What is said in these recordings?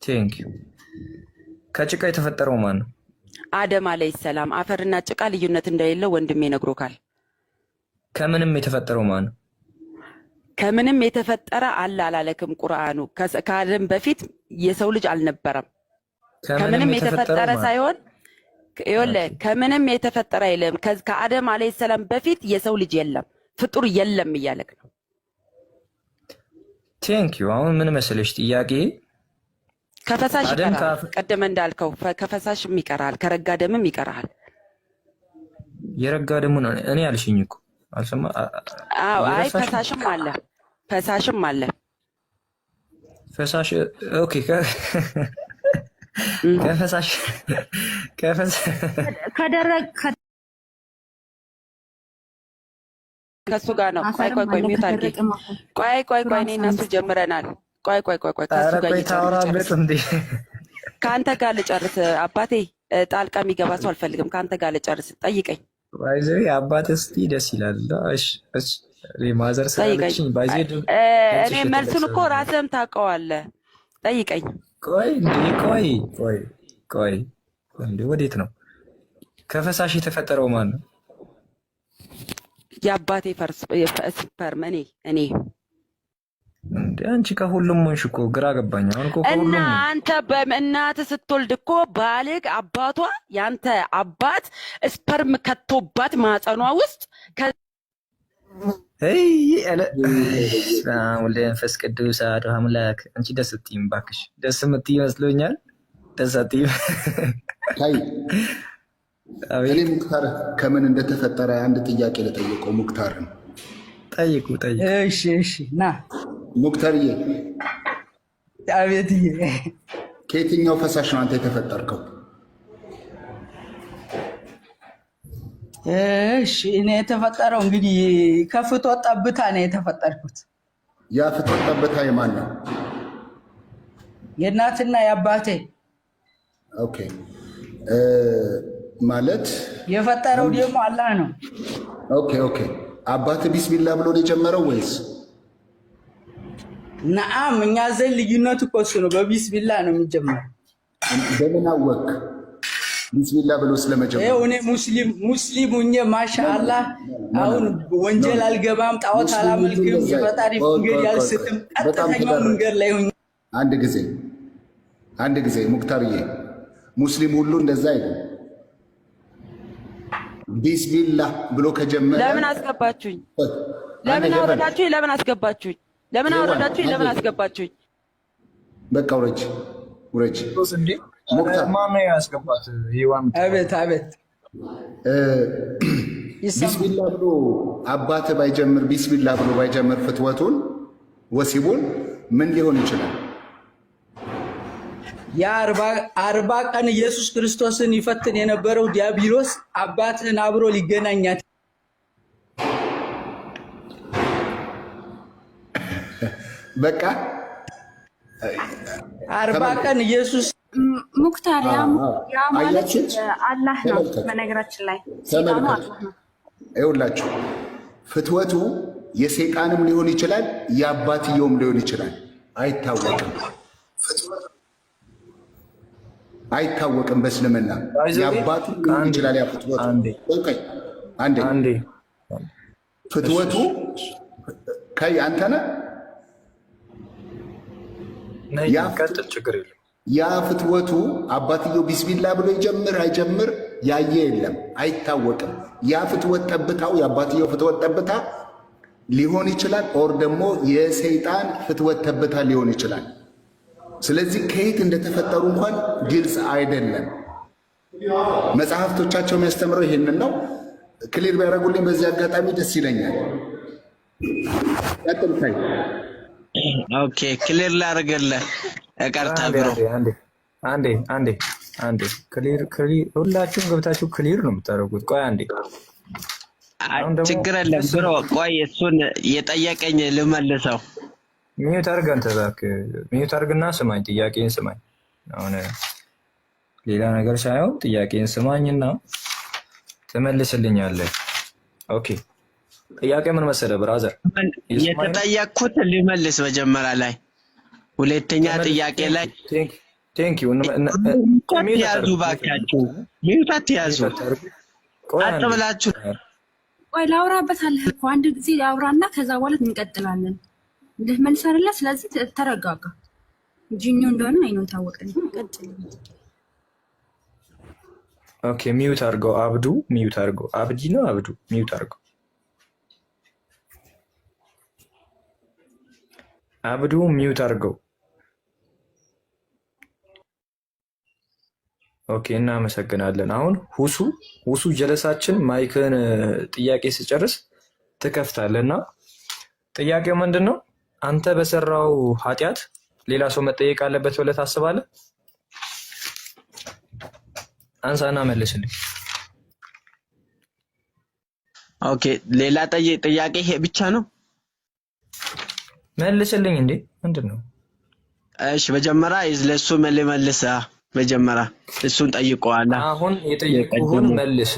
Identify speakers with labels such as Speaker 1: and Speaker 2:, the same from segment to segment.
Speaker 1: ቴንክ ዩ። ከጭቃ የተፈጠረው ማን ነው?
Speaker 2: አደም አለይሂ ሰላም። አፈርና ጭቃ ልዩነት እንደሌለው ወንድሜ ነግሮካል።
Speaker 1: ከምንም የተፈጠረው ማን ነው?
Speaker 2: ከምንም የተፈጠረ አለ አላለክም ቁርአኑ። ከአደም በፊት የሰው ልጅ አልነበረም። ከምንም የተፈጠረ ሳይሆን ይኸውልህ ከምንም የተፈጠረ የለም። ከአደም አለይሂ ሰላም በፊት የሰው ልጅ የለም፣ ፍጡር የለም እያለክ ነው።
Speaker 1: ቴንክ ዩ። አሁን ምን መሰለሽ ጥያቄ
Speaker 2: ከፈሳሽ ይቀራል። ቀደም እንዳልከው ከፈሳሽም ይቀራል፣ ከረጋ ደምም ይቀራል።
Speaker 1: የረጋ ደሙን እኔ አልሽኝ እኮ አልሰማ።
Speaker 2: አዎ አይ ፈሳሽም አለ፣ ፈሳሽም አለ።
Speaker 1: ፈሳሽ ኦኬ። ከፈሳሽ
Speaker 3: ከደረቅ
Speaker 2: ከሱ ጋር ነው። ቆይ ሚውት አድርጊ። ቆይ እኔ እና እሱ ጀምረናል። ቆይ ከሱ ጋር
Speaker 1: ታወራበት እንዴ?
Speaker 2: ከአንተ ጋር ልጨርስ አባቴ። ጣልቃ የሚገባ ሰው አልፈልግም። ከአንተ ጋር ልጨርስ። ጠይቀኝ።
Speaker 1: ባይዘይ አባቴ እስቲ ደስ ይላል። እሺ ማዘር ሰለችኝ። ባይዘይ
Speaker 2: እኔ መልሱን እኮ ራስህም ታውቀዋለህ። ጠይቀኝ። ቆይ እንዴ ወዴት ነው? ከፈሳሽ የተፈጠረው ማን ነው? የአባቴ ስፐርም እኔ
Speaker 1: እንዴ አንቺ ከሁሉም ሆንሽ እኮ ግራ ገባኝ። አሁን እኮ
Speaker 2: እና አንተ በእናትህ ስትወልድ እኮ ባልግ አባቷ ያንተ አባት ስፐርም ከቶባት ማህፀኗ ውስጥ ወልደ መንፈስ ቅዱስ አሐዱ አምላክ። አንቺ ደስ ስትይም እባክሽ ደስ የምትይ ይመስሎኛል። ደስ አትይም?
Speaker 4: እኔ ሙክታር ከምን እንደተፈጠረ አንድ ጥያቄ ለጠየቀው ሙክታር ነው።
Speaker 1: ጠይቁ።
Speaker 5: እሺ ና
Speaker 4: ሙክታርዬ።
Speaker 5: አቤትዬ።
Speaker 4: ከየትኛው ፈሳሽ ነው አንተ የተፈጠርከው?
Speaker 5: እሺ እኔ የተፈጠረው እንግዲህ ከፍትወት ጠብታ ነው የተፈጠርኩት።
Speaker 4: ያ ፍትወት ጠብታ የማን ነው?
Speaker 5: የእናትና የአባቴ።
Speaker 4: ኦኬ ማለት
Speaker 5: የፈጠረው ደግሞ አላህ ነው።
Speaker 4: ኦኬ አባት ቢስሚላ ብሎ ነው የጀመረው ወይስ?
Speaker 5: ነአም እኛ ዘንድ ልዩነቱ እኮ እሱ ነው። በቢስሚላ ነው የሚጀምረው።
Speaker 4: በምን አወቅ ቢስሚላ ብሎ ስለመጀመር?
Speaker 5: እኔ ሙስሊም ሁኜ ማሻአላህ አሁን ወንጀል አልገባም፣ ጣዖት አላመልክም፣ የፈጣሪ መንገድ ያልስትም፣ ቀጥተኛው መንገድ ላይ ሆኜ።
Speaker 4: አንድ ጊዜ ሙክታርዬ፣ ሙስሊም ሁሉ እንደዛ አይደለም። ቢስሚላህ ብሎ ከጀመረ
Speaker 2: ለምን አስገባችሁኝ? ለምን አወረዳችሁኝ? ለምን አስገባችሁኝ? ለምን አወረዳችሁኝ? ለምን አስገባችሁኝ?
Speaker 4: በቃ ውረጅ።
Speaker 1: ማነው ያስገባት?
Speaker 5: አቤት
Speaker 4: ቢስሚላ ብሎ አባት ባይጀምር፣ ቢስሚላ ብሎ ባይጀምር ፍትወቱን ወሲቡን ምን ሊሆን ይችላል?
Speaker 5: የ40 ቀን ኢየሱስ ክርስቶስን ይፈትን የነበረው ዲያብሎስ አባትህን አብሮ ሊገናኛት
Speaker 4: በቃ
Speaker 3: 40
Speaker 5: ቀን ኢየሱስ
Speaker 3: ሙክታር ያ ማለት አላህ ነው። በነገራችን ላይ ሰይጣኑ አላህ ነው።
Speaker 4: ይኸውላችሁ ፍትወቱ የሰይጣንም ሊሆን ይችላል፣ የአባትየውም ሊሆን ይችላል። አይታወቅም። በእስልምና የአባቱ ሊሆን ይችላል። ያ ፍትወቱ አንዴ ፍትወቱ አንተ ነህ። ያ ፍትወቱ አባትየው ቢስሚላ ብሎ ይጀምር አይጀምር ያየ የለም፣ አይታወቅም። ያ ፍትወት ጠብታው የአባትየው ፍትወት ጠብታ ሊሆን ይችላል፣ ኦር ደግሞ የሰይጣን ፍትወት ጠብታ ሊሆን ይችላል። ስለዚህ ከየት እንደተፈጠሩ እንኳን ግልጽ አይደለም። መጽሐፍቶቻቸው የሚያስተምረው ይሄንን ነው። ክሊር ቢያደርጉልኝ በዚህ አጋጣሚ ደስ ይለኛል። ቀጥልታይ።
Speaker 6: ኦኬ ክሊር ላደርግልህ እቀርታ ብሮ
Speaker 1: አንዴ ክሊር ሁላችሁም ገብታችሁ ክሊር ነው የምታደርጉት። ቆይ አንዴ
Speaker 6: ችግር የለም ብሮ። ቆይ እሱን የጠየቀኝ ልመልሰው።
Speaker 1: ሚዩት አድርግ አንተ እባክህ። ሚዩት አድርግና ስማኝ፣ ጥያቄን ስማኝ። አሁን ሌላ ነገር ሳይሆን ጥያቄን ስማኝና ትመልስልኛለህ። ኦኬ ጥያቄ ምን መሰለህ ብራዘር?
Speaker 6: የተጠየቅኩት ልመልስ መጀመሪያ ላይ፣ ሁለተኛ ጥያቄ ላይ
Speaker 1: ቴንክ ዩ
Speaker 6: ያዙ ባካችሁ ሚውታት ያዙ አጥብላችሁ
Speaker 3: ቆይ ላውራበት አለህ እኮ አንድ ጊዜ አውራና ከዛ በኋላ እንቀጥላለን እንዴ መልስ አይደለ ስለዚህ ተረጋጋ ጂኞ እንደሆነ አይኖን ታወቀኝ ቀጥል
Speaker 1: ኦኬ ሚውት አድርገው አብዱ ሚውት አድርገው አብዲ ነው አብዱ ሚውት አድርገው አብዱ ሚውት አድርገው ኦኬ እናመሰግናለን አሁን ሁሱ ጀለሳችን ማይክን ጥያቄ ሲጨርስ ትከፍታለና ጥያቄው ምንድነው አንተ በሰራው ኃጢያት ሌላ ሰው መጠየቅ አለበት ብለህ ታስባለህ አንሳና መልስልኝ
Speaker 6: ኦኬ ሌላ ጥያቄ ይሄ ብቻ ነው
Speaker 1: መልስልኝ እንዴ ምንድነው
Speaker 6: እሺ መጀመሪያ ለሱ መልመልሳ መጀመሪያ እሱን ጠይቀዋላ
Speaker 1: አሁን የጠየቁህን መልስ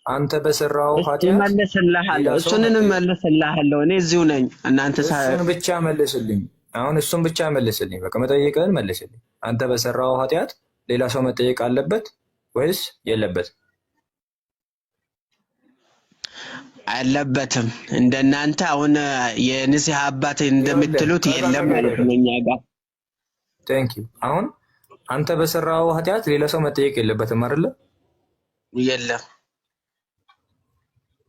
Speaker 1: አንተ በሰራው ኃጢያት
Speaker 6: መልስልሃለሁ እሱንም መልስልሃለሁ እኔ እዚሁ ነኝ እናንተ
Speaker 1: እሱን ብቻ መልስልኝ አሁን እሱን ብቻ መልስልኝ በቃ መጠየቅህን መልስልኝ አንተ በሰራው ኃጢያት ሌላ ሰው መጠየቅ አለበት ወይስ የለበት
Speaker 6: አለበትም እንደናንተ አሁን የንስሐ አባት እንደምትሉት የለም ማለት ነው እኛ ጋር
Speaker 1: ቴንክ ዩ አሁን አንተ በሰራው ኃጢያት ሌላ ሰው መጠየቅ የለበትም አይደለ
Speaker 6: የለም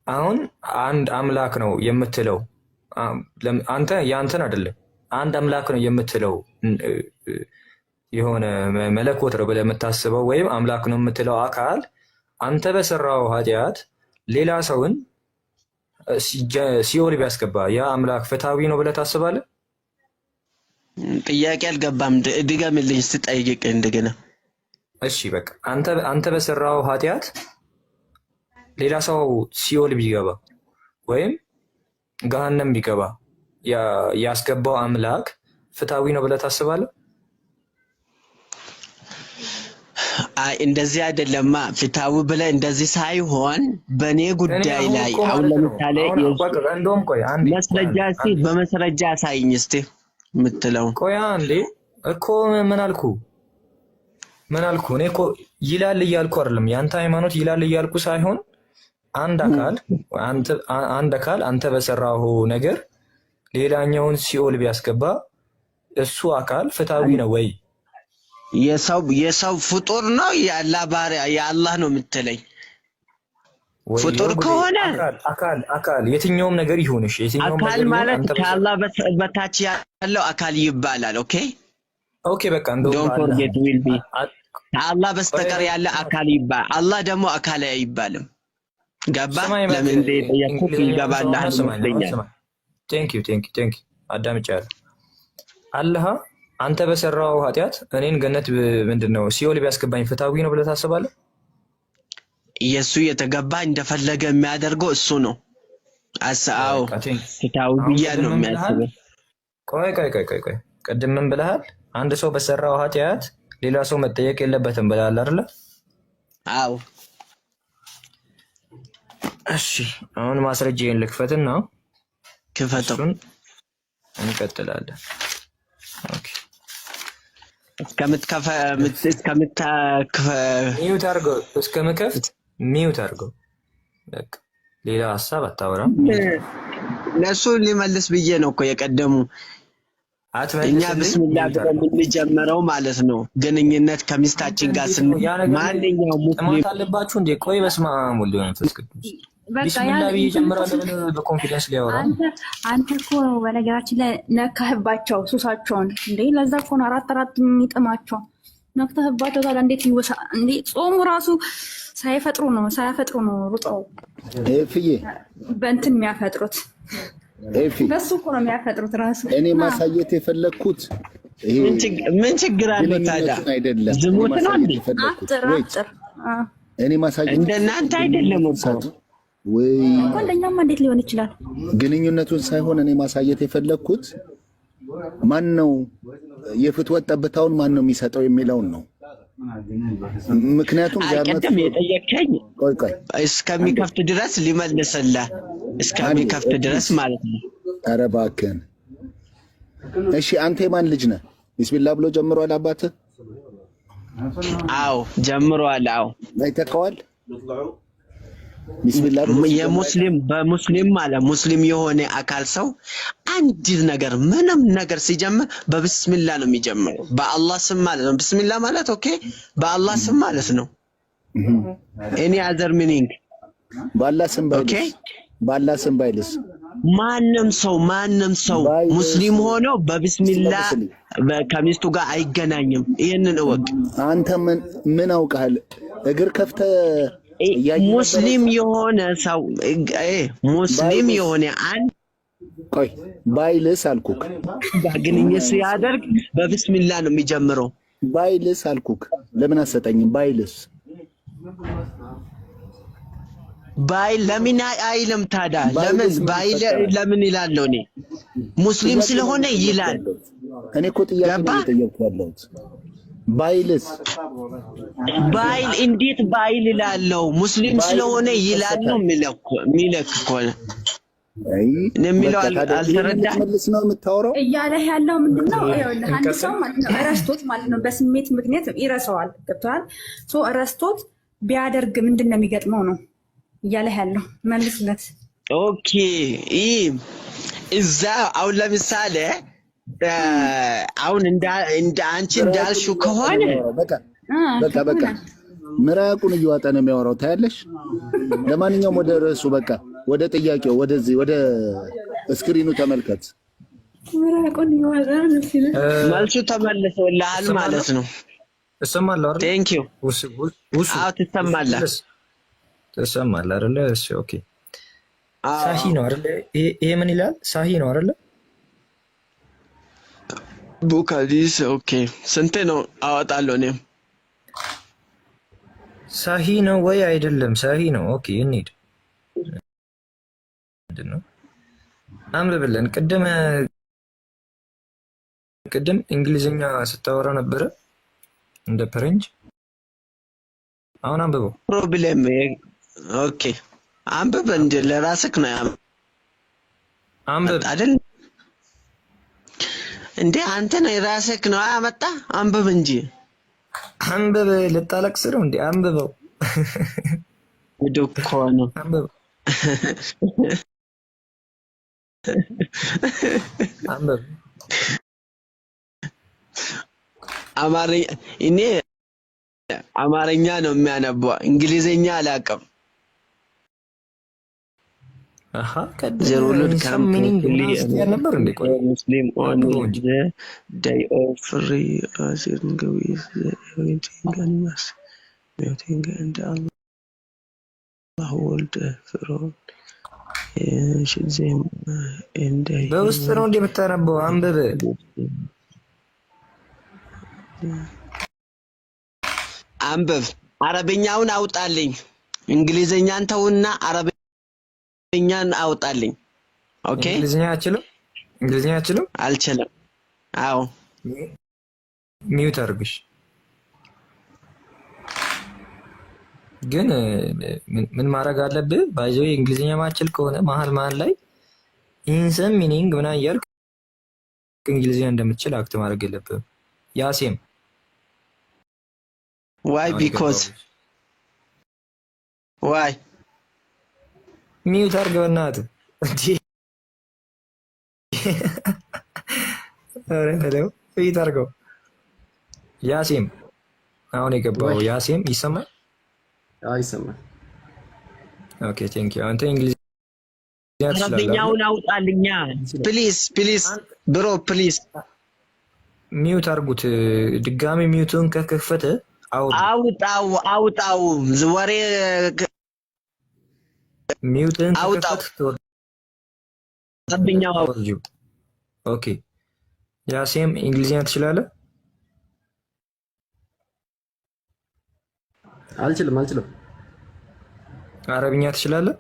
Speaker 1: አሁን አንድ አምላክ ነው የምትለው አንተ ያንተን አይደለም አንድ አምላክ ነው የምትለው የሆነ መለኮት ነው ብለህ የምታስበው ወይም አምላክ ነው የምትለው አካል አንተ በሰራው ኃጢያት ሌላ ሰውን ሲኦል ቢያስገባ ያ አምላክ ፍትሃዊ ነው ብለህ ታስባለህ
Speaker 6: ጥያቄ አልገባም ድገምልኝ ስትጠይቅ እንደገና
Speaker 1: እሺ በቃ አንተ በሰራው ኃጢያት ሌላ ሰው ሲኦል ቢገባ ወይም ገሃነም ቢገባ ያስገባው አምላክ ፍትሃዊ ነው ብለህ ታስባለህ
Speaker 6: አይ እንደዚህ አይደለማ ፍትሃዊ ብለህ እንደዚህ ሳይሆን በኔ ጉዳይ ላይ አሁን ለምሳሌ
Speaker 1: እንደውም ቆይ አንዴ
Speaker 6: መስረጃ እስቲ በመስረጃ ሳይኝ እስቲ ምትለው
Speaker 1: ቆይ አንዴ እኮ ምን አልኩ እኔ እኮ ይላል እያልኩ አይደለም ያንተ ሃይማኖት ይላል እያልኩ ሳይሆን አንድ አካል አንተ በሰራው ነገር ሌላኛውን ሲኦል ቢያስገባ እሱ አካል ፍትሃዊ ነው ወይ
Speaker 6: የሰው ፍጡር ነው የአላህ ባሪያ የአላህ ነው የምትለኝ ፍጡር ከሆነ
Speaker 1: አካል የትኛውም ነገር ይሁንሽ የትኛውም
Speaker 6: አካል ማለት ከአላህ በታች ያለው አካል ይባላል ኦኬ
Speaker 1: በቃ እንደውም
Speaker 6: ከአላህ በስተቀር ያለ አካል ይባላል አላህ ደግሞ አካል አይባልም ገባ ለምን እንደጠየቁት ይገባልህ ይመስለኛል
Speaker 1: ቴንክ ዩ አዳምጫለሁ አላህ አንተ በሰራው ኃጢያት እኔን ገነት ምንድነው ሲኦል ቢያስገባኝ ፍትሃዊ ነው ብለህ ታስባለህ
Speaker 6: ኢየሱስ የተገባ እንደፈለገ የሚያደርገው እሱ ነው አሳው ፍትሃዊ ነው የሚያስበው
Speaker 1: ቆይ ቀደም ምን ብለሃል አንድ ሰው በሰራው ኃጢያት ሌላ ሰው መጠየቅ የለበትም ብለሃል አይደል
Speaker 6: አዎ
Speaker 1: እሺ አሁን ማስረጃዬን ልክፈትና
Speaker 6: ክፈተው
Speaker 1: እንቀጥላለን ኦኬ እስከምከፍት ሚውት አድርገው በቃ ሌላ ሐሳብ አታወራም
Speaker 6: ለሱ ሊመልስ ብዬ ነው እኮ የቀደሙ እኛ ብስሚላህ የምንጀምረው ማለት ነው ግንኙነት ከሚስታችን ጋር ማንኛው ሙስሊም
Speaker 1: አለባችሁ እንዴ ቆይ በስመ አብ ወልድ ወመንፈስ ቅዱስ ቢስሚላህ ብዬ ጀምራለሁ በኮንፊደንስ ሊያወራ
Speaker 3: አንተ እኮ በነገራችን ላይ ነካህባቸው ሱሳቸውን እንዴ ለዛ እኮ ነው አራት የሚጥማቸው ነክተህባቸው ታዲያ እንዴት ይወሳ እንዴ ጾሙ ራሱ ሳይፈጥሩ ነው ሩጠው
Speaker 4: ኤፍዬ
Speaker 3: በእንትን የሚያፈጥሩት በሱ እኮ ነው የሚያፈጥሩት ራሱ
Speaker 4: እኔ ማሳየት የፈለኩት ይሄ
Speaker 6: ምን ችግር አለ ታዲያ ዝሙት ነው እንዴ
Speaker 3: አጥር
Speaker 4: እኔ ማሳየት
Speaker 6: እንደናንተ አይደለም እኮ
Speaker 4: ወይ
Speaker 3: እንደኛማ እንዴት ሊሆን ይችላል
Speaker 4: ግንኙነቱን ሳይሆን እኔ ማሳየት የፈለኩት ማን ነው የፍትወት ጠብታውን ማን ነው የሚሰጠው የሚለውን ነው ምክንያቱም
Speaker 6: ቀደም የጠየቀኝ
Speaker 4: ቆይ
Speaker 6: እስከሚከፍት ድረስ ሊመልስልህ እስከሚከፍት ድረስ ማለት ነው
Speaker 4: ኧረ እባክህን እሺ አንተ የማን ልጅ ነህ ቢስሚላህ ብሎ ጀምሯል አባትህ
Speaker 6: አዎ ጀምሯል። አዎ
Speaker 4: አይተከዋል። ቢስሚላህ
Speaker 6: የሙስሊም በሙስሊም ማለት ሙስሊም የሆነ አካል ሰው አንድ ነገር ምንም ነገር ሲጀምር በብስሚላ ነው የሚጀምረው። በአላህ ስም ማለት ነው። ብስሚላ ማለት ኦኬ፣ በአላህ ስም ማለት ነው። ኤኒ አዘር ሚኒንግ
Speaker 4: በአላህ ስም ባይልስ?
Speaker 6: ኦኬ፣
Speaker 4: በአላህ ስም ባይልስ?
Speaker 6: ማንም ሰው ሙስሊም ሆኖ በብስሚላ ከሚስቱ ጋር አይገናኝም። ይሄንን እወቅ።
Speaker 4: አንተ ምን አውቃል? እግር ከፍተ
Speaker 6: ሙስሊም የሆነ ሰው ሙስሊም የሆነ አንድ
Speaker 4: ቆይ ባይልስ አልኩክ።
Speaker 6: ግንኙነት ሲያደርግ በብስሚላ ነው የሚጀምረው።
Speaker 4: ባይልስ አልኩክ። ለምን አሰጠኝም? ባይልስ
Speaker 6: ባይል ለምን አይልም ታዲያ? ለምን ባይል ለምን ይላል? እኔ ሙስሊም ስለሆነ ይላል።
Speaker 4: እኔ እኮ ጥያቄ ነው የጠየቅኩት። ባይልስ
Speaker 6: ባይል እንዴት ባይል ይላለው? ሙስሊም ስለሆነ ይላል ነው የሚለክ ከሆነ የሚለው አልተረዳህ
Speaker 4: ነው የምታወራው።
Speaker 3: እያለ ያለው ምንድነው? ይኸውልህ አንድ ሰው ማለት ነው እረስቶት ማለት ነው በስሜት ምክንያት ይረሳዋል። ገብቶሃል? ሶ እረስቶት ቢያደርግ ምንድነው የሚገጥመው ነው እያለ ያለው። መልስለት።
Speaker 6: ኦኬ እዛ አሁን ለምሳሌ አሁን እንደ አንቺ እንዳልሽው ከሆነ
Speaker 4: በቃ ምራቁን እየዋጠ ነው የሚያወራው። ታያለሽ። ለማንኛውም ወደ ርዕሱ በቃ ወደ ጥያቄው ወደዚህ ወደ ስክሪኑ ተመልከት።
Speaker 3: ምራቁን እየዋጠ ነው ሲል
Speaker 6: መልሱ ተመልሶልሃል ማለት ነው።
Speaker 1: እሰማለሁ አይደል?
Speaker 6: ቴንክ ዩ አዎ
Speaker 1: ትሰማለህ አይደል? እሺ ኦኬ። ሳሂ ነው አይደል? ይሄ ምን ይላል? ሳሂ ነው አይደል?
Speaker 6: ቡካዲስ ኦኬ። ስንቴ ነው አወጣለሁ እኔም።
Speaker 1: ሳሂ ነው ወይ አይደለም? ሳሂ ነው። ኦኬ እንሂድ። ምንድን ነው አንብብልን። ቅድም እንግሊዝኛ ስታወራ ነበረ እንደ ፈረንጅ። አሁን አንብበው።
Speaker 6: ፕሮብሌም ኦኬ አንብብ። እንደ ለራስህ ነው
Speaker 1: አንብብ
Speaker 6: አይደል እንዴ? አንተ ነው የራስህ ነው ያመጣ። አንብብ እንጂ
Speaker 1: አንብብ። ልታለቅስ ነው እንዴ? አንብበው።
Speaker 6: እኮ ነው
Speaker 1: አንብበው። አንብብ።
Speaker 6: አማርኛ እኔ አማርኛ ነው የሚያነበው፣ እንግሊዘኛ አላውቅም።
Speaker 1: አሃ
Speaker 6: ዘሩሉድ
Speaker 1: ሚኒንግ ነበር እንዴ? ቆይ
Speaker 6: ሙስሊም ኦን ዘ ዴይ ኦፍ ፍሪ አሲርን ገዊስ ኤቭሪቲንግ አንማስ ኤቭሪቲንግ እንደ አላህ ወልድ ፍሮም ሽዜም እንደ
Speaker 1: በውስጥ ነው እንደ የምታነበው። አንብብ።
Speaker 6: አንብብ። አረብኛውን አውጣልኝ። እንግሊዘኛን ተውና አረብኛን አውጣልኝ። ኦኬ።
Speaker 1: እንግሊዝኛ አችልም?
Speaker 6: አልችልም። አዎ
Speaker 1: ሚውት አድርግሽ። ግን ምን ማድረግ አለብህ? ባይዘው እንግሊዝኛ ማችል ከሆነ መሀል ላይ ኢንሰም ሚኒንግ ምናምን እያልክ እንግሊዝኛ እንደምትችል አክት ማድረግ የለብህም። ያሴም
Speaker 6: ዋይ ቢኮዝ ዋይ
Speaker 1: ሚውት አድርገህ በእናትህ እንዴ! ኧረ በለው ሚውት አድርገው። ያሴም አሁን የገባው ያሴም ይሰማል?
Speaker 7: አዎ ይሰማል።
Speaker 1: ኦኬ ቴንክ ዩ። አንተ እንግሊዝኛ
Speaker 6: አረብኛውን አውጣልኛ ፕሊዝ ብሮ ፕሊዝ።
Speaker 1: ሚውት አድርጉት። ድጋሚ ሚውቱን ከከፈተ
Speaker 6: አውጣው ወሬ
Speaker 1: ሚውትን
Speaker 6: አውጣው። አረብኛው
Speaker 1: ኦኬ። ያሴም እንግሊዝኛ ትችላለህ?
Speaker 7: አልችልም።
Speaker 1: አረብኛ ትችላለህ?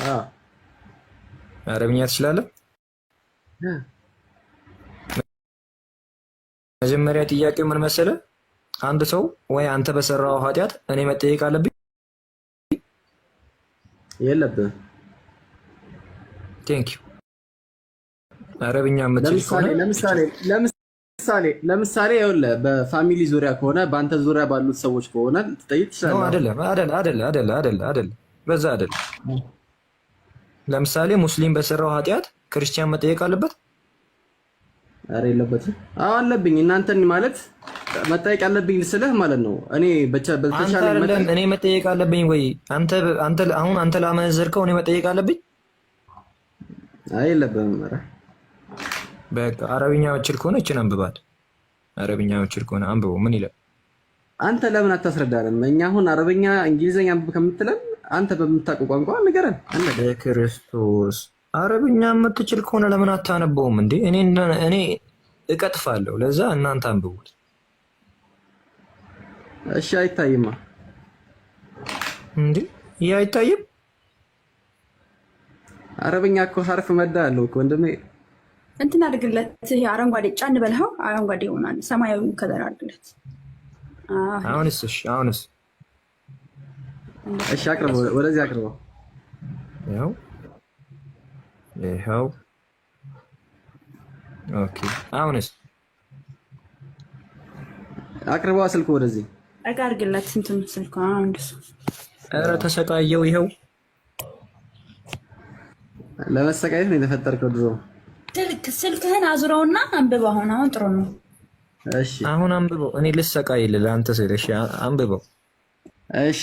Speaker 7: አዎ
Speaker 1: አረብኛ ትችላለህ? መጀመሪያ ጥያቄው ምን መሰለህ? አንድ ሰው ወይ አንተ በሰራው ኃጢአት እኔ መጠየቅ አለብኝ?
Speaker 7: የለብህም።
Speaker 1: ቴንክ ዩ። አረብኛ የምትችል ከሆነ
Speaker 7: ለምሳሌ ይኸውልህ በፋሚሊ ዙሪያ ከሆነ በአንተ ዙሪያ ባሉት ሰዎች ከሆነ ትጠይቅ ትችላለህ።
Speaker 1: አይደለም በዛ አይደለም። ለምሳሌ ሙስሊም በሰራው ኃጢአት ክርስቲያን መጠየቅ አለበት?
Speaker 7: ኧረ የለበትም። አዎ አለብኝ። እናንተን ማለት መጠየቅ አለብኝ ስልህ ማለት ነው። እኔ በተቻለ መጠን
Speaker 1: እኔ መጠየቅ አለብኝ ወይ? አንተ ላመነዘርከው እኔ መጠየቅ አለብኝ?
Speaker 7: አይ የለብህም። ኧረ
Speaker 1: በቃ አረብኛ ወችል ከሆነ እችን አንብባት። አረብኛ ወችል ከሆነ አንብበው። ምን ይላል?
Speaker 7: አንተ ለምን አታስረዳንም? እኛ አሁን አረብኛ እንግሊዝኛ አንብብ ከምትለን አንተ በምታውቀው ቋንቋ ንገረን።
Speaker 1: በክርስቶስ አረብኛ የምትችል ከሆነ ለምን አታነበውም እንዴ? እኔ እቀጥፋለሁ። ለዛ እናንተ አንብቡት።
Speaker 7: እሺ አይታይማ
Speaker 1: እንዴ? ይህ አይታይም?
Speaker 7: አረብኛ እኮ ሀርፍ መዳ አለው እኮ ወንድሜ።
Speaker 3: እንትን አድርግለት። ይሄ አረንጓዴ ጫን በልኸው አረንጓዴ ይሆናል። ሰማያዊ ከለር አድርግለት።
Speaker 1: አሁንስ? እሺ አሁንስ?
Speaker 7: እሺ አቅርበው፣ ወደዚህ አቅርበው።
Speaker 1: ይኸው ኦኬ። አሁንስ?
Speaker 7: አቅርበው ስልኩ ወደዚህ
Speaker 3: ጠጋ አድርግለት። እንትን ስልኩ እንደሱ።
Speaker 1: ኧረ ተሰቃየው። ይኸው
Speaker 7: ለመሰቃየት ነው የተፈጠርከው ድሮ።
Speaker 3: ስልክህን አዙረውና አንብበው። አሁን ጥሩ ነው።
Speaker 7: እሺ
Speaker 1: አሁን አንብበው። እኔ ልሰቃይልህ ለአንተ ስል። እሺ አንብበው።
Speaker 7: እሺ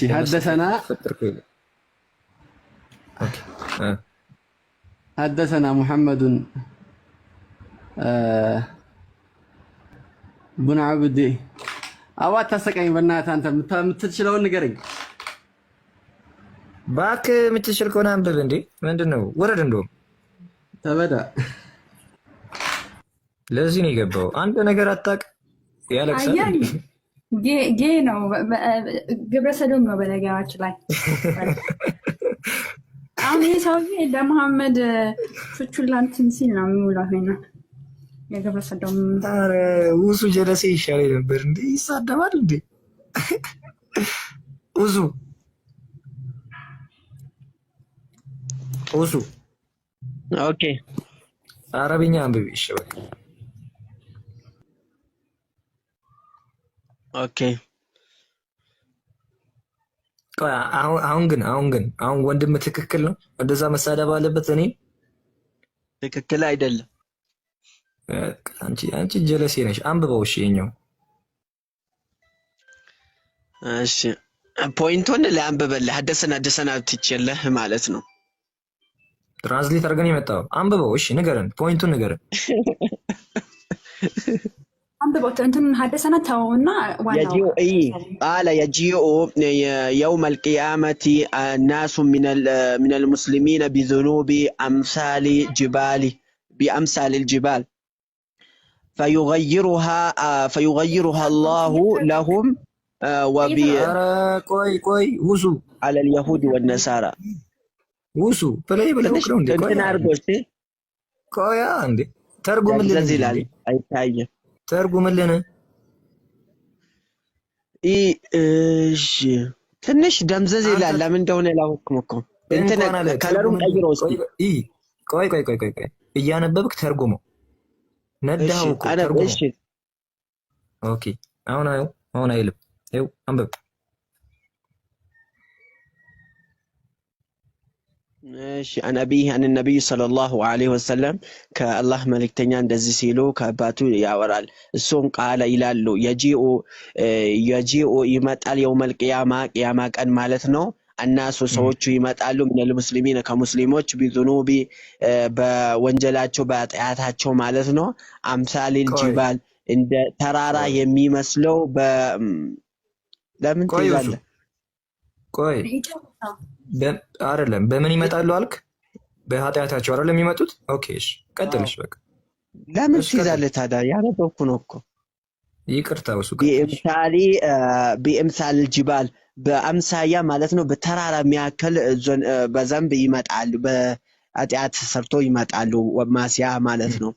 Speaker 7: ሐደሰና ሙሐመዱን ቡን ዓብዲ። አዋ አታሰቃኝ በእናትህ። አንተ የምትችለውን ንገረኝ
Speaker 1: እባክህ። የምትችል ከሆነ አንብብ። እንዴ ምንድን ነው? ውረድ። እንደውም
Speaker 7: ተበዳ።
Speaker 1: ለዚህ ነው የገባው። አንድ ነገር አታውቅም። ያለቅሳል።
Speaker 3: ጌ ነው፣ ግብረ ሰዶም ነው በነገራችን ላይ። አሁን ይህ ሰውዬ ለመሐመድ ቹቹላንትን ሲል ነው የሚውለው። ሆና የግብረ ሰዶም
Speaker 1: ውሱ ጀለሴ ይሻለኝ ነበር። እንዴ ይሳደባል እንዴ ውሱ ውሱ።
Speaker 6: ኦኬ
Speaker 1: አረብኛ አንብቢ ይሻላል።
Speaker 6: ኦኬ
Speaker 1: አሁን ወንድም ትክክል ነው? እንደዛ መሳደብ አለበት? እኔ
Speaker 6: ትክክል አይደለም።
Speaker 1: አንቺ ጀለሴ ነሽ። አንብበው። እሺ የኛው
Speaker 6: እሺ ፖይንቱን ለአንብበልህ። ሐደሰና ትችላለህ ማለት ነው።
Speaker 1: ትራንስሌት አድርገን የመጣው አንብበው። እሺ ንገረን፣ ፖይንቱን ንገረን።
Speaker 3: አንብበው። እንትን ሐደሰና ተውና ዋናው
Speaker 6: ቃለ የጂኡ የውመል ቂያመቲ ናሱ ሚነል ሙስሊሚነ ቢዙኑቢ አምሳሊ الجبال فيغيرها الله لهم
Speaker 1: ቆይ ውሱ
Speaker 6: على اليهود والنصارى
Speaker 1: ውሱ በላይ ብለውክ ነው እንዴ? ቆይ አንዴ ተርጉምልን
Speaker 6: ይላል። አይታየም።
Speaker 1: ተርጉምልን።
Speaker 6: እሺ ትንሽ ደምዘዝ ይላል። ለምን እንደሆነ ላውቅም እኮ እንትን ከለሩን ቀይሮ እስኪ። ቆይ እያነበብክ ተርጉመው። ነዳው እኮ ተርጉመው። እሺ ኦኬ። አሁን አይልም። ይኸው አንብብ። እሺ አን አቢህ አን ነብይ ሰለላሁ ዐለይሂ ወሰለም ከአላህ መልእክተኛ እንደዚህ ሲሉ ከአባቱ ያወራል። እሱም ቃለ ይላሉ የጂኡ ይመጣል የውመል ቂያማ ቀን ማለት ነው። እናሱ ሰዎቹ ይመጣሉ ሚነል ሙስሊሚን ከሙስሊሞች ቢዙኑቢ በወንጀላቸው በኃጢአታቸው ማለት ነው። አምሳሊል ጂባል እንደ ተራራ የሚመስለው ለምን ትይዛለህ?
Speaker 1: ቆይ አይደለም በምን ይመጣሉ አልክ? በኃጢአታቸው አይደለም የሚመጡት? ኦኬ እሺ ቀጥልሽ። በቃ
Speaker 6: ለምን ትይዛለህ ታዲያ? ያነበብኩ ነው እኮ።
Speaker 1: ይቅርታ ወሱ
Speaker 6: ቢእምሳል ጂባል በአምሳያ ማለት ነው። በተራራ የሚያክል በዘንብ ይመጣሉ፣ በኃጢአት ሰርቶ ይመጣሉ። ማሲያ ማለት ነው።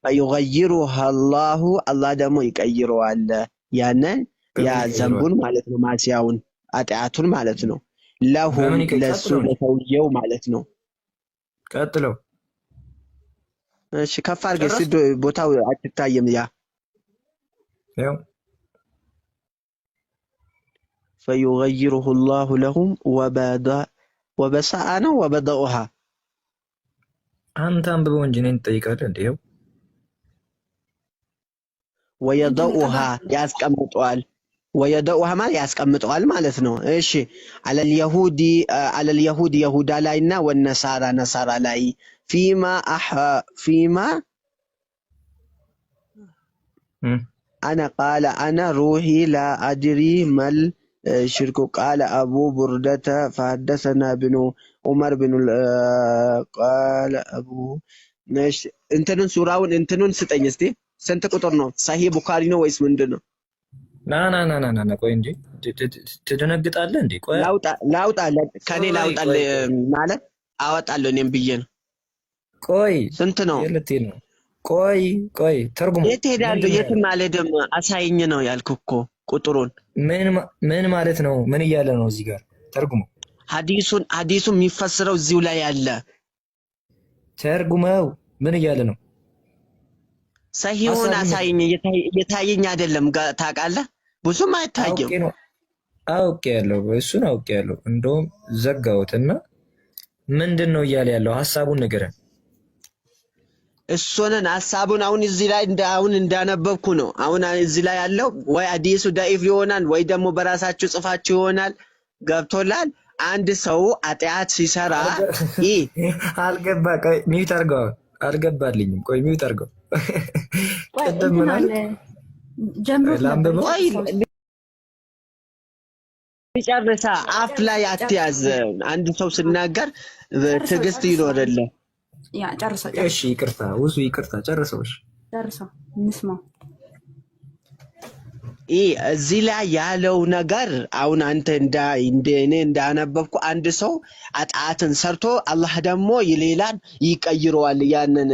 Speaker 6: ፈዩገይሩሃ አላሁ አላህ ደግሞ ይቀይረዋል ያንን ያ ዘንቡን ማለት ነው። ማሲያውን ኃጢአቱን ማለት ነው። ለሁም ለሱ ለሰውየው ማለት ነው።
Speaker 1: ቀጥለው።
Speaker 6: እሺ ከፍ አድርገህ ቦታው አትታየም። ያ
Speaker 1: ያው
Speaker 6: فيغيره الله لهم وبساء ነው وبدأها
Speaker 1: አንተ አንብበው እንጂ እኔን ትጠይቃለህ እንዴ? ያው
Speaker 6: ويضعها ያስቀምጠዋል ويضعها ማለት ያስቀምጠዋል ማለት ነው። እሺ على اليهود يهودا ላይና والنصارى نصارى ላይ فيما أنا قال أنا روحي لا أدري ما الشرك قال أبو بردة فحدثنا بن عمر بن قال أبو ماشي انتنون سوراون انتنون ስጠኝ እስቲ ስንት ቁጥር ነው? ሳሂህ ቡኻሪ ነው ወይስ ምንድነው?
Speaker 1: ና ቆይ እንጂ ትደነግጣለህ እንዴ? ቆይ
Speaker 6: ላውጣ ከኔ ላውጣ ማለት አወጣለሁ እኔም ብዬ ነው።
Speaker 1: ቆይ
Speaker 6: ስንት ነው?
Speaker 1: የለቴ ነው። ቆይ ተርጉሙ።
Speaker 6: የት ሄዳለሁ? የትም አልሄድም። አሳይኝ ነው ያልኩህ እኮ ቁጥሩን።
Speaker 1: ምን ማለት ነው? ምን እያለ ነው እዚህ ጋር? ተርጉሙ። ሐዲሱን የሚፈስረው እዚሁ ላይ አለ።
Speaker 6: ተርጉመው።
Speaker 1: ምን እያለ ነው?
Speaker 6: ሰሂሁን አሳይኝ። እየታየኝ አይደለም ታውቃለህ? ብዙም አይታየም።
Speaker 1: አውቄያለሁ፣ እሱን አውቄያለሁ። እንደውም ዘጋሁትና ምንድን ነው እያለ ያለው? ሐሳቡን ንገረን።
Speaker 6: እሱንን ሐሳቡን አሁን እዚህ ላይ አሁን እንዳነበብኩ ነው። አሁን እዚህ ላይ ያለው ወይ ሐዲሱ ዳኢፍ ይሆናል ወይ ደግሞ በራሳችሁ ጽፋችሁ ይሆናል። ገብቶላል? አንድ ሰው ኃጢአት ሲሰራ
Speaker 1: ሚዩት አድርገው። አልገባልኝም። ቆይ ሚዩት አድርገው። ቅድም ምን አለ?
Speaker 6: ጨርሳ አፍ ላይ አትያዝ። አንድ ሰው ሲናገር ትዕግስት ይኖርልህ።
Speaker 1: እሺ ይቅርታ፣ ይቅርታ። ጨርሰው
Speaker 3: እንስማው።
Speaker 6: እዚህ ላይ ያለው ነገር አሁን አንተ እኔ እንዳነበብኩ አንድ ሰው ኃጢአትን ሰርቶ አላህ ደግሞ ሌላን ይቀይረዋል። ያንን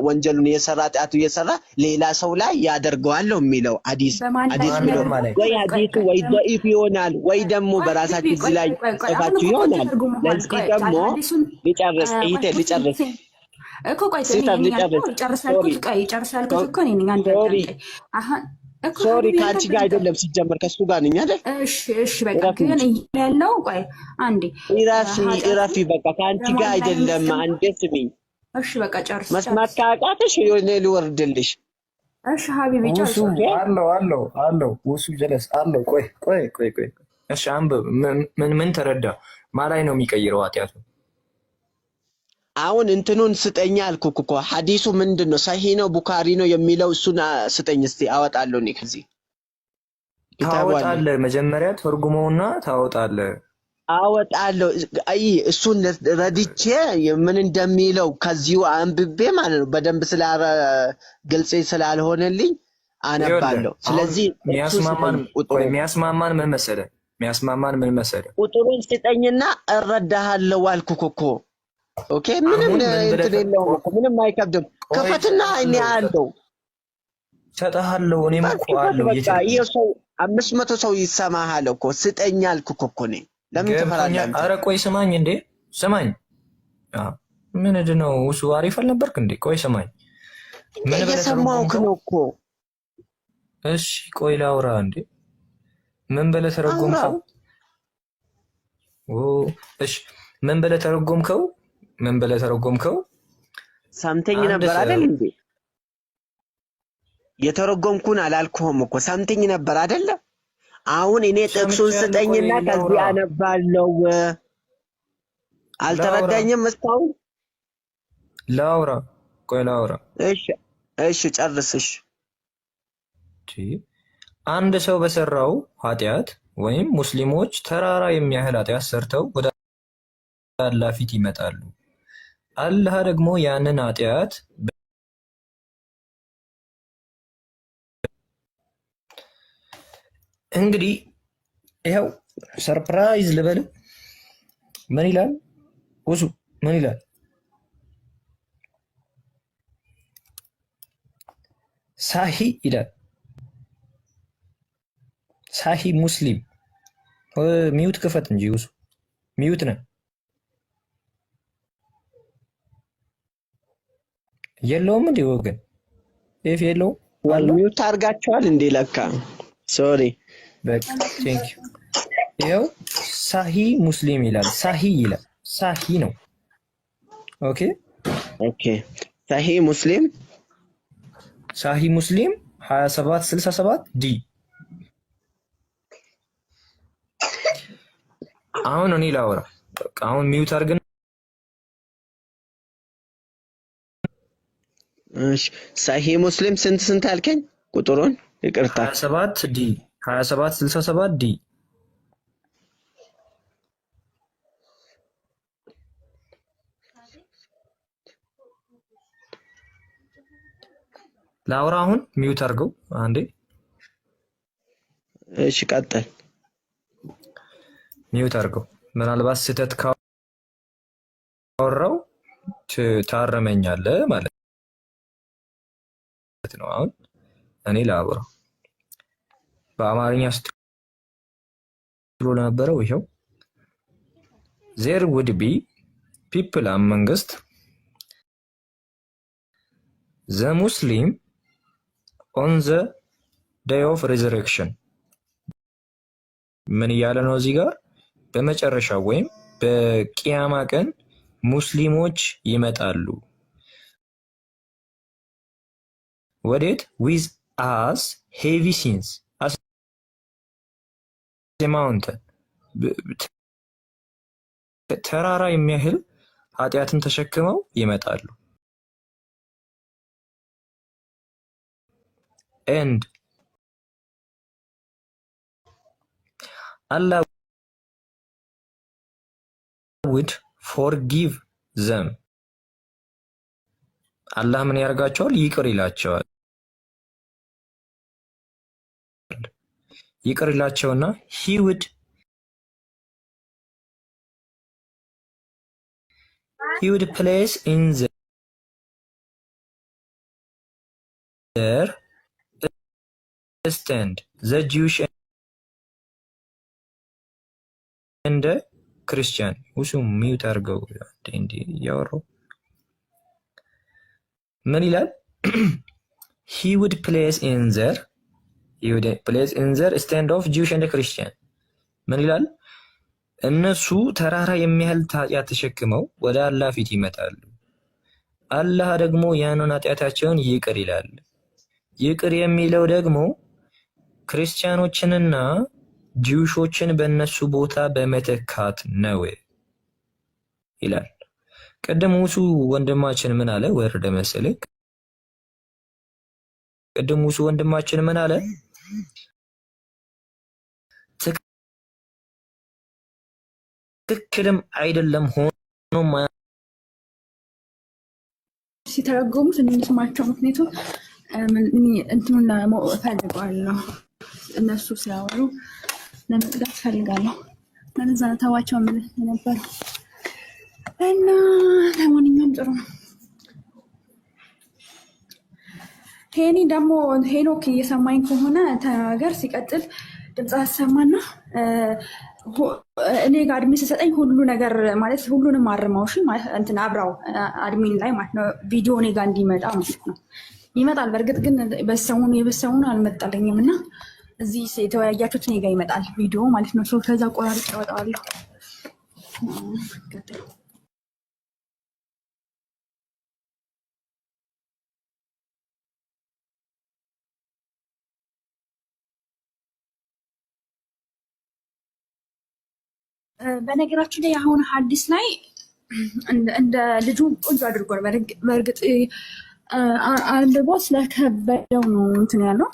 Speaker 6: ወንጀሉን የሰራ ኃጢአቱ የሰራ ሌላ ሰው ላይ ያደርገዋል ነው የሚለው ሐዲስ ወይ ሐዲሱ ወይ ضعيف ይሆናል ወይ ደግሞ በራሳችሁ እዚህ ላይ ጽፋችሁ ይሆናል። ለዚህ ደግሞ ሊጨርስ
Speaker 3: እኮ ቆይ ጨርስ ያልኩት እኮ እኔ ነኝ።
Speaker 6: ሶሪ ከአንቺ ጋር አይደለም ሲጀመር ከሱ ጋር ነኝ አይደል?
Speaker 3: እሺ በቃ ግን ያለው ቆይ አንዴ
Speaker 6: እረፊ በቃ ከአንቺ ጋር አይደለም። አንዴ ስሚኝ።
Speaker 3: እሺ በቃ ጨርስ።
Speaker 6: መስማት ካቃተሽ የሆነ ልወርድልሽ።
Speaker 3: እሺ ሀቢቢ ጨርስ።
Speaker 1: አለው ውሱ ጀለስ አለው። ቆይ እሺ አንብብ። ምን ተረዳ? ማላይ ነው የሚቀይረው ኃጢአቱ?
Speaker 6: አሁን እንትኑን ስጠኛ አልኩህ እኮ ሐዲሱ ምንድነው? ሰሂህ ነው ቡኻሪ ነው የሚለው እሱን ስጠኝ እስቲ አወጣለሁ። እኔ ከዚህ
Speaker 1: ታወጣለህ። መጀመሪያ ተርጉመውና ታወጣለህ።
Speaker 6: አወጣለሁ። እሱን ረድቼ ምን እንደሚለው ከዚሁ አንብቤ ማለት ነው። በደንብ ግልጽ ስላልሆነልኝ አነባለሁ። ስለዚህ
Speaker 1: የሚያስማማን ምን መሰለህ?
Speaker 6: ቁጥሩን ስጠኝና እረዳሃለሁ አልኩህ እኮ። ኦኬ ምንም እንትን የለውም እኮ ምንም አይከብድም። ክፈትና እኔ አለው
Speaker 1: ሰጣሃለሁ። እኔም እኮ አለው።
Speaker 6: ይሄ ሰው 500 ሰው ይሰማሃል እኮ ስጠኝ አልኩህ እኮ ነኝ። ለምን ትፈራለህ?
Speaker 1: ኧረ ቆይ ስማኝ እንዴ ስማኝ። ምንድን ነው እሱ? አሪፍ አልነበርክ እንዴ? ቆይ ስማኝ።
Speaker 6: ምን እየሰማሁህ ነው እኮ።
Speaker 1: እሺ ቆይ ላውራ እንዴ። ምን ብለህ ተረጎምከው? እሺ ምን ብለህ ተረጎምከው?
Speaker 6: ሳምተኝ ነበር አይደል እንዴ? የተረጎምኩን አላልኩህም እኮ ሳምተኝ ነበር አይደለ? አሁን እኔ ጥቅሱን ስጠኝና ከዚህ አነባለሁ። አልተረዳኝም እስካሁን።
Speaker 1: ላውራ።
Speaker 6: እሺ ጨርስሽ።
Speaker 1: አንድ ሰው በሰራው ኃጢአት ወይም ሙስሊሞች ተራራ የሚያህል ኃጢአት ሰርተው ወደ አላህ ፊት ይመጣሉ። አላህ ደግሞ ያንን ኃጢአት እንግዲህ ይኸው ሰርፕራይዝ ልበል። ምን ይላል ውሱ? ምን ይላል? ሳሂ ይላል። ሳሂ ሙስሊም። ሚዩት ክፈት እንጂ ውሱ ሚዩት ነህ። የለውም እንዴ ወገን? ኤፍ የለውም።
Speaker 6: ሚውት አድርጋችኋል እንዴ? ለካ ሶሪ።
Speaker 1: በቃ ቴንክ ዩ። ይኸው ሳሂ ሙስሊም ይላል። ሳሂ ይላል። ሳሂ ነው። ኦኬ
Speaker 6: ኦኬ። ሳሂ ሙስሊም
Speaker 1: 2767 ዲ። አሁን እኔ ላወራ። በቃ አሁን ሚውት አድርገን
Speaker 6: እሺ። ሳሂ ሙስሊም ስንት አልከኝ? ቁጥሩን ይቅርታ።
Speaker 1: 27 ዲ 2767 ዲ። ላውራ አሁን ሚውት አድርገው አንዴ።
Speaker 6: እሺ ቀጥል።
Speaker 1: ሚውት አድርገው። ምናልባት ስህተት ካወራው ታረመኛለህ ማለት ነው። አሁን እኔ ላውራ በአማርኛ ስትሎ ነበረው። ይሄው there would be people among the Muslim on the day of resurrection። ምን እያለ ነው እዚህ ጋር? በመጨረሻው ወይም በቂያማ ቀን ሙስሊሞች ይመጣሉ። ወዴት? with us heavy sins as a mountain። ተራራ የሚያህል ኃጢአትን ተሸክመው ይመጣሉ። and Allah would forgive them። አላህ ምን ያደርጋቸዋል? ይቅር ይላቸዋል። ይቅር ይላቸውና he would place in their stand the Jewish and the Christian። ውሱ ሚውት አድርገው እንዴ እያወራሁ ምን ይላል? he would place in their stand of Jewish and Christian። ምን ይላል? እነሱ ተራራ የሚያህል ኃጢአት ተሸክመው ወደ አላህ ፊት ይመጣሉ። አላህ ደግሞ ያንን ኃጢአታቸውን ይቅር ይላል። ይቅር የሚለው ደግሞ ክርስቲያኖችንና ጂውሾችን በእነሱ ቦታ በመተካት ነው ይላል። ቅድም ውሱ ወንድማችን ምን አለ? ወረደ መሰለኝ። ቅድም ውሱ ወንድማችን ምን አለ? ትክክልም አይደለም ሆኖ
Speaker 3: ሲተረጎሙት እንስማቸው። ምክንያቱም እንትኑን እፈልገዋለሁ፣ እነሱ ሲያወሩ ለመቅዳት እፈልጋለሁ። ለዛ ተዋቸው ምን ነበር እና ለማንኛውም ጥሩ ነው። ሄኒ ደግሞ ሄኖክ እየሰማኝ ከሆነ ተናገር። ሲቀጥል ድምፅ አሰማና እኔ ጋር አድሚን ስሰጠኝ ሁሉ ነገር ማለት ሁሉንም አርመው እሺ፣ እንትን አብራው አድሚን ላይ ማለት ነው። ቪዲዮ እኔ ጋር እንዲመጣ ማለት ነው። ይመጣል። በእርግጥ ግን የበሰሙን አልመጣለኝም እና እዚህ የተወያያችሁት እኔ ጋር ይመጣል ቪዲዮ ማለት ነው። ሰው ከዛ ቆራርጬ አወጣዋለሁ። በነገራችን ላይ አሁን ሐዲስ ላይ እንደ ልጁ ቆንጆ አድርጎ ነው። በእርግጥ አንብቦ ስለከበደው ነው እንትን ያለው